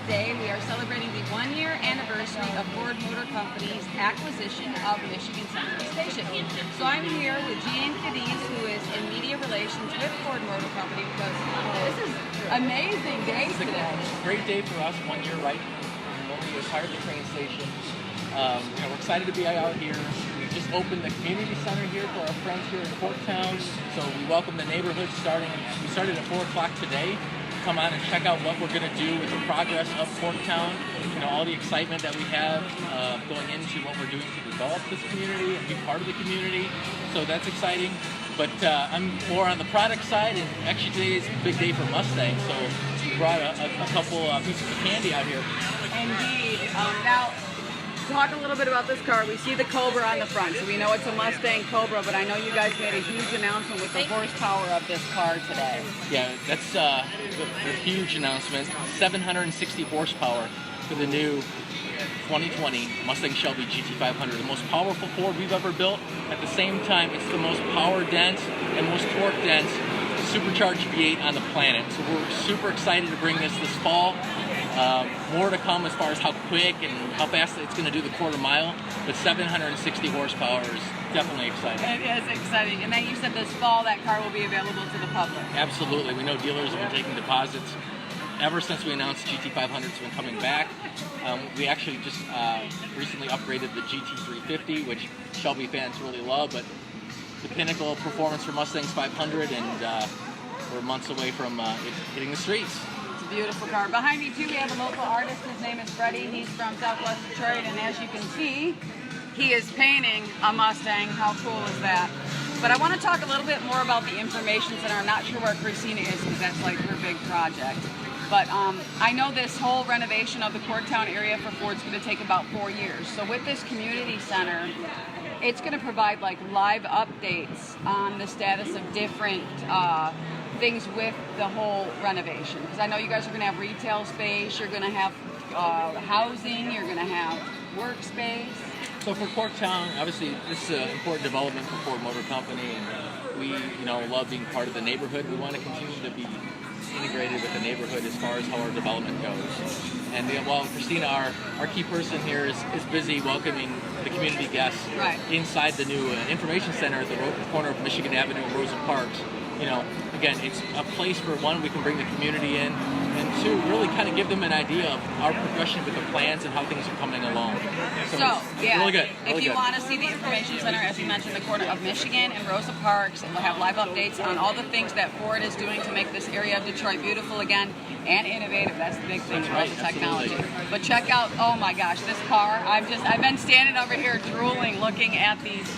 Day, we are celebrating the 1-year anniversary of Ford Motor Company's acquisition of Michigan Central Station. So I'm here with Jean Cadiz, who is in media relations with Ford Motor Company, because this is amazing day today. It's a great day for us, 1 year right when we acquired the train station. We're excited to be out here. We just opened the community center here for our friends here in Corktown. So we welcome the neighborhood we started at 4 o'clock today. Come on and check out what we're going to do with the progress of Corktown. All the excitement that we have going into what we're doing to develop this community and be part of the community. So that's exciting. But I'm more on the product side, and actually today is a big day for Mustang. So we brought a couple pieces of candy out here. Indeed. Now, talk a little bit about this car. We see the Cobra on the front, so we know it's a Mustang Cobra, but I know you guys made a huge announcement with the horsepower of this car today. Yeah, that's a huge announcement. 760 horsepower for the new 2020 Mustang Shelby GT500, the most powerful Ford we've ever built. At the same time, it's the most power-dense and most torque-dense supercharged V8 on the planet. So we're super excited to bring this fall. More to come as far as how quick and how fast it's going to do the quarter mile, but 760 horsepower is definitely exciting. It is exciting. And then you said this fall that car will be available to the public. Absolutely. We know dealers have been taking deposits. Ever since we announced GT500's been coming back. We actually just recently upgraded the GT350, which Shelby fans really love, but the pinnacle of performance for Mustang's 500, and we're months away from it hitting the streets. It's a beautiful car. Behind me too, we have a local artist. His name is Freddie. He's from Southwest Detroit, and as you can see, he is painting a Mustang. How cool is that? But I want to talk a little bit more about the information center. I'm not sure where Christina is, because that's like her big project. But I know this whole renovation of the Corktown area for Ford's going to take about 4 years. So with this community center, it's going to provide like live updates on the status of different things with the whole renovation. Because I know you guys are going to have retail space, you're going to have housing, you're going to have workspace. So for Corktown, obviously this is an important development for Ford Motor Company, and we love being part of the neighborhood. We want to continue to be integrated with the neighborhood as far as how our development goes. And while Christina, our key person here, is busy welcoming the community guests inside the new information center at the corner of Michigan Avenue and Rosa Parks, again, it's a place where, one, we can bring the community in, and two, really kind of give them an idea of our progression with the plans and how things are coming along. So yeah, really good. If you want to see the information center, as you mentioned, the corner of Michigan and Rosa Parks, it will have live updates on all the things that Ford is doing to make this area of Detroit beautiful again and innovative. That's the big thing about the technology. But check out, oh my gosh, this car. I've been standing over here drooling looking at these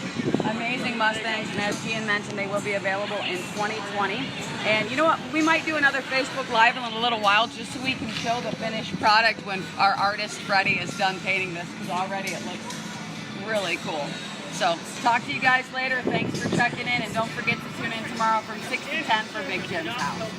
amazing Mustangs, and as Gian mentioned, they will be available in 2020. And you know what, we might do another Facebook Live in a little while just so we can show the finished product when our artist Freddie is done painting this, because already it looks really cool. So talk to you guys later. Thanks for checking in, and don't forget to tune in tomorrow from 6 to 10 for Big Jim's House.